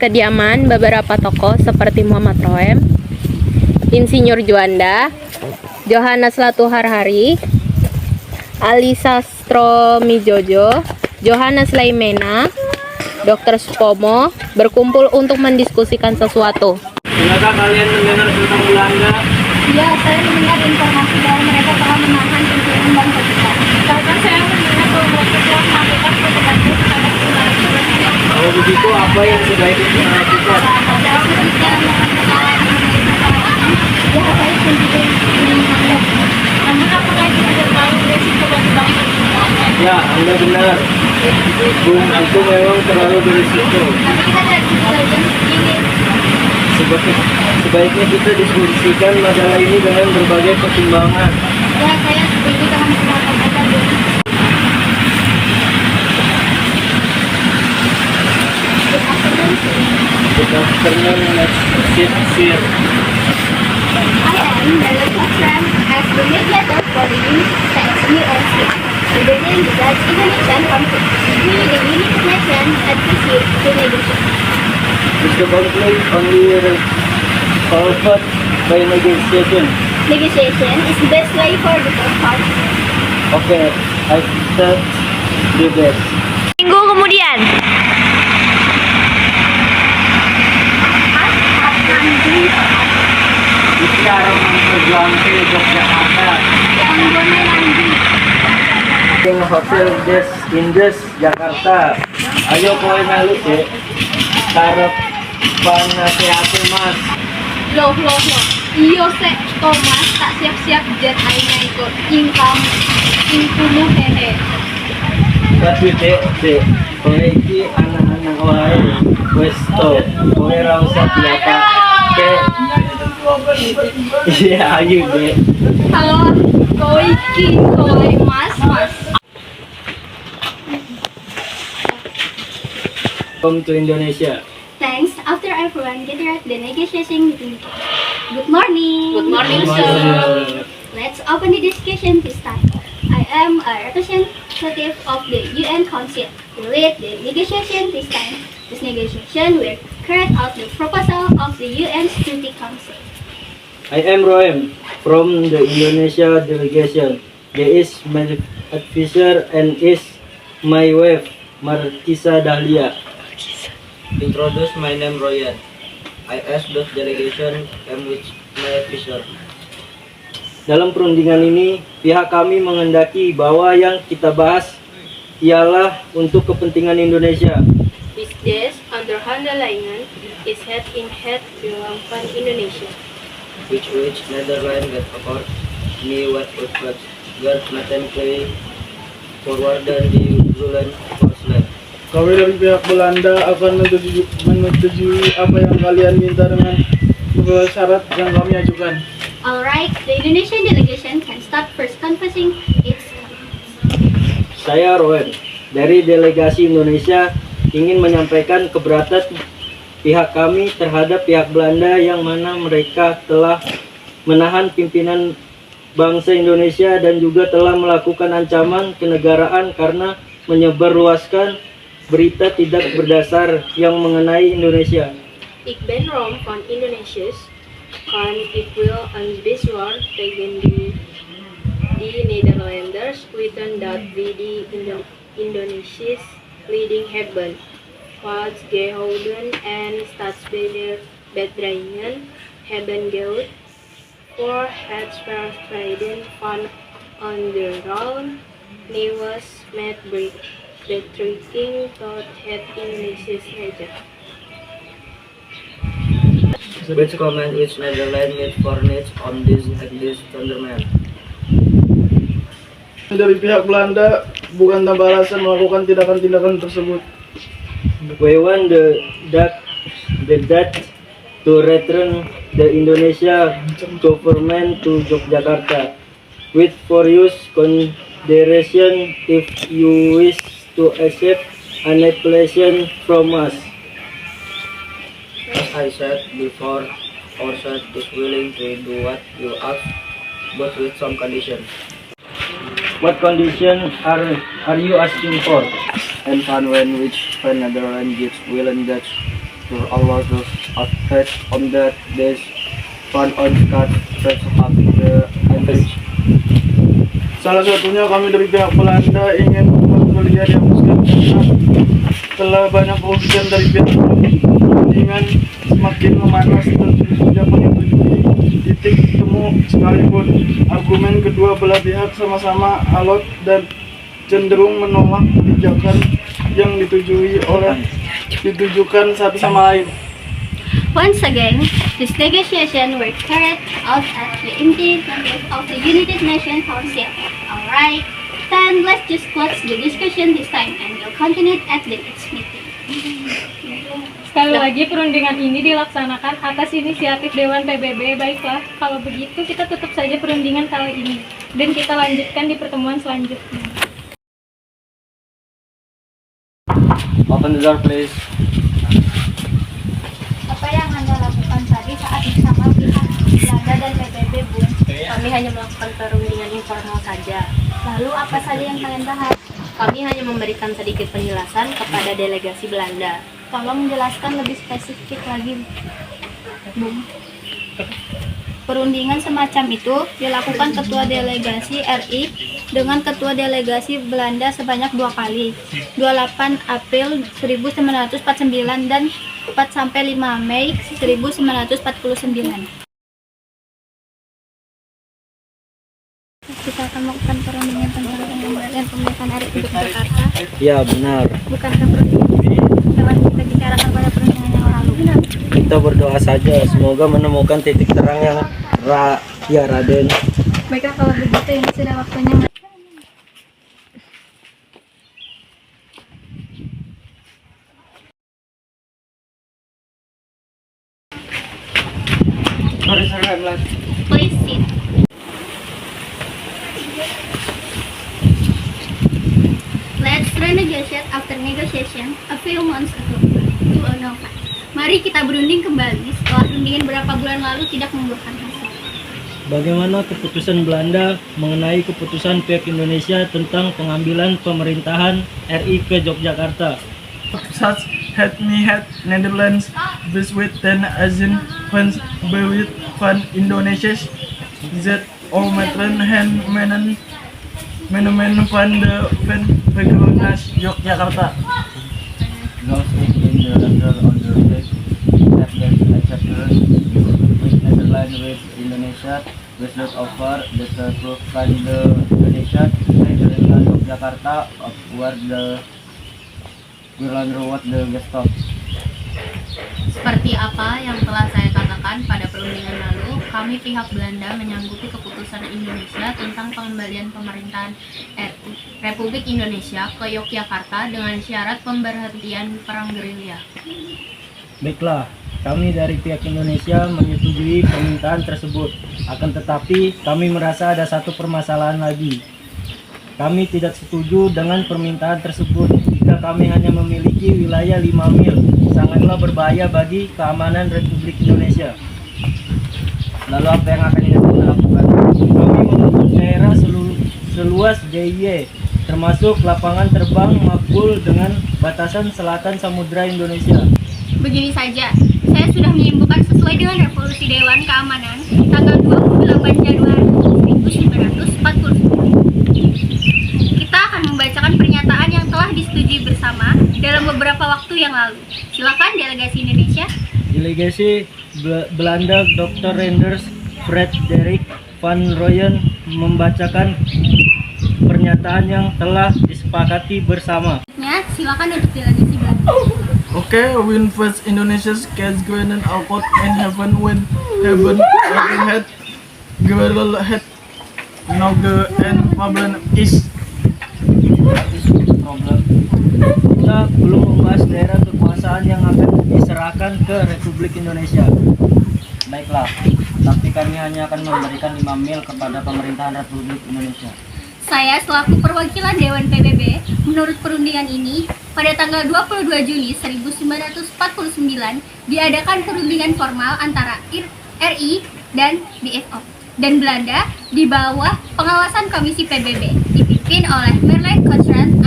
kediaman beberapa tokoh seperti Muhammad Roem, Insinyur Juanda, Johannes Latuharhari, Ali Sastromijojo, Johannes Laimena, Dr. Supomo berkumpul untuk mendiskusikan sesuatu. Tidakkah kalian mendengar tentang Belanda? Ya, saya mendengar informasi bahwa mereka telah menahan pimpinan bangsa kita. Bahkan saya mendengar bahwa mereka telah melakukan propaganda terhadap Belanda. Kalau begitu, apa yang sebaiknya kita lakukan? Ya, saya sendiri mengingatkan. Namun apakah kita tidak tahu resiko bagi bangsa kita? Ya, Anda benar. Bung, itu memang terlalu berisiko. Tapi kita tidak bisa saja begini. Sebaiknya kita diskusikan masalah ini dengan berbagai pertimbangan. Ya, saya setuju dengan pendapat Anda, Bung. Good afternoon, sir. Good afternoon, let's sit here. I am Melissa Tram as the mediator for the United States UNC, representing the Dutch Indonesian conflict. We, the United Nations, appreciate the negotiation. Mr. conflict only resolved by negotiation. Negotiation is the best way for the both parties. Okay, I start the best. Minggu kemudian, Bicara memperjuangkan Yogyakarta. Yang hotel Des Indes Jakarta. Ayo kowe melu Dek. Karep panasehate Mas. Loh. Iyo sek, Thomas, tak siap-siap jet aina ikut. Ingkumu hehe. Tapi Dek, kowe iki anak-anak wae. Wes to, kowe ra usah diapa-ke. Iya, ayo Dek. Halo, koi mas. Welcome to Indonesia. Thanks. After everyone gathered, the negotiation meeting began. Good morning. Good morning, sir. Let's open the discussion this time. I am a representative of the UN Council to lead the negotiation this time. This negotiation will carry out the proposal of the UN Security Council. I am Roem from the Indonesia delegation. There is my advisor and is my wife Martisa Dahlia. Introduce my name Royan. I ask the delegation and with my advisor. Dalam perundingan ini, pihak kami menghendaki bahwa yang kita bahas ialah untuk kepentingan Indonesia. Bisdes underhandelaingen is head in head van Indonesia. Which Netherlands get accord ni what was guard natemplay forward dan di bulan Forsland. Kami dari pihak Belanda akan menyetujui apa yang kalian minta dengan beberapa syarat yang kami ajukan. Alright, the Indonesian delegation can start first confessing its Saya Roen dari delegasi Indonesia ingin menyampaikan keberatan pihak kami terhadap pihak Belanda yang mana mereka telah menahan pimpinan bangsa Indonesia dan juga telah melakukan ancaman kenegaraan karena menyebarluaskan berita tidak berdasar yang mengenai Indonesia. Ik ben Rom van Indonesië. Kan ik wil een bezwaar tegen die Nederlanders weten dat we die Indonesisch leiding hebben vastgehouden en staatsbedreigingen hebben gehad voor het verspreiden van underground nieuws met betrekking tot het Indonesische leger. Which comment is Netherlands made furnished on this thunderman? Dari pihak Belanda bukan tanpa alasan melakukan tindakan-tindakan tersebut. We want the Dutch to return the Indonesia government to Yogyakarta with furious consideration if you wish to accept annexation from us. As I said before, our side is willing to do what you ask, but with some conditions. What condition are you asking for? And when which Netherlands gives will and Dutch to allow those outside on that days fun on card first half the average. Salah satunya kami dari pihak Belanda ingin membuat Belia dihapuskan karena telah banyak kerugian dari pihak perundingan semakin memanas dan tidak menyetujui titik temu sekalipun. Argumen kedua belah pihak sama-sama alot dan cenderung menolak kebijakan yang ditujukan satu sama lain. Once again, this negotiation were carried out at the initiative of the United Nations Council. Alright, then let's just close the discussion this time and we'll continue at the next meeting. Sekali lagi perundingan ini dilaksanakan atas inisiatif Dewan PBB. Baiklah, kalau begitu kita tutup saja perundingan kali ini dan kita lanjutkan di pertemuan selanjutnya. Open the door please. Apa yang Anda lakukan tadi saat bersama pihak Belanda dan PBB, Bun? Kami hanya melakukan perundingan informal saja. Lalu apa saja yang kalian bahas? Kami hanya memberikan sedikit penjelasan kepada delegasi Belanda. Tolong jelaskan lebih spesifik lagi, Bung. Perundingan semacam itu dilakukan ketua delegasi RI dengan ketua delegasi Belanda sebanyak 2 kali, 28 April 1949 dan 4-5 Mei 1949. Kita akan melakukan perundingan tentang pengembalian pemerintahan RI untuk Jakarta. Ya benar. Bukankah perundingan ini telah kita bicarakan pada perundingan yang lalu? Kita berdoa saja semoga menemukan titik terang yang Raden. Baiklah, kalau begitu ini sudah waktunya. Please sit. Let's renegotiate after negotiation a few months ago. 2005. Mari kita berunding kembali setelah perundingan beberapa bulan lalu tidak membuahkan hasil. Bagaimana keputusan Belanda mengenai keputusan pihak Indonesia tentang pengambilan pemerintahan RI ke Yogyakarta? Such had Netherlands with ten Asian funds with van Indonesia that all matren menen van de Vegronas Yogyakarta. Those in the under that with Netherlands with Indonesia was not over the from the Indonesia and Yogyakarta where the Guerland Road the Gestop. Seperti apa yang telah saya katakan pada perundingan lalu, kami pihak Belanda menyanggupi keputusan Indonesia tentang pengembalian pemerintahan Republik Indonesia ke Yogyakarta dengan syarat pemberhentian perang gerilya. Baiklah, kami dari pihak Indonesia menyetujui permintaan tersebut. Akan tetapi, kami merasa ada satu permasalahan lagi. Kami tidak setuju dengan permintaan tersebut jika kami hanya memiliki wilayah 5 mil. Sangatlah berbahaya bagi keamanan Republik Indonesia. Lalu apa yang akan kita lakukan? Kami membentuk daerah seluas DIY, termasuk lapangan terbang makbul dengan batasan selatan Samudra Indonesia. Begini saja, saya sudah menyimpulkan sesuai dengan Resolusi Dewan Keamanan tanggal 28 Januari 1949. Kita akan membacakan pernyataan yang telah disetujui bersama dalam beberapa waktu yang lalu. Silakan delegasi Indonesia. Delegasi Belanda Dr. Renders Frederik van Rooyen membacakan pernyataan yang telah disepakati bersama. Silakan untuk delegasi Belanda. Okay, when first Indonesia's case granted output in heaven when heaven had girl had Noge and problem is Problem. Kita belum membahas daerah kekuasaan yang akan diserahkan ke Republik Indonesia. Baiklah, tapi kami hanya akan memberikan 5 mil kepada pemerintahan Republik Indonesia. Saya selaku perwakilan Dewan PBB, menurut perundingan ini, pada tanggal 22 Juni 1949 diadakan perundingan formal antara RI dan BFO dan Belanda di bawah pengawasan Komisi PBB dipimpin oleh Merlin Cochran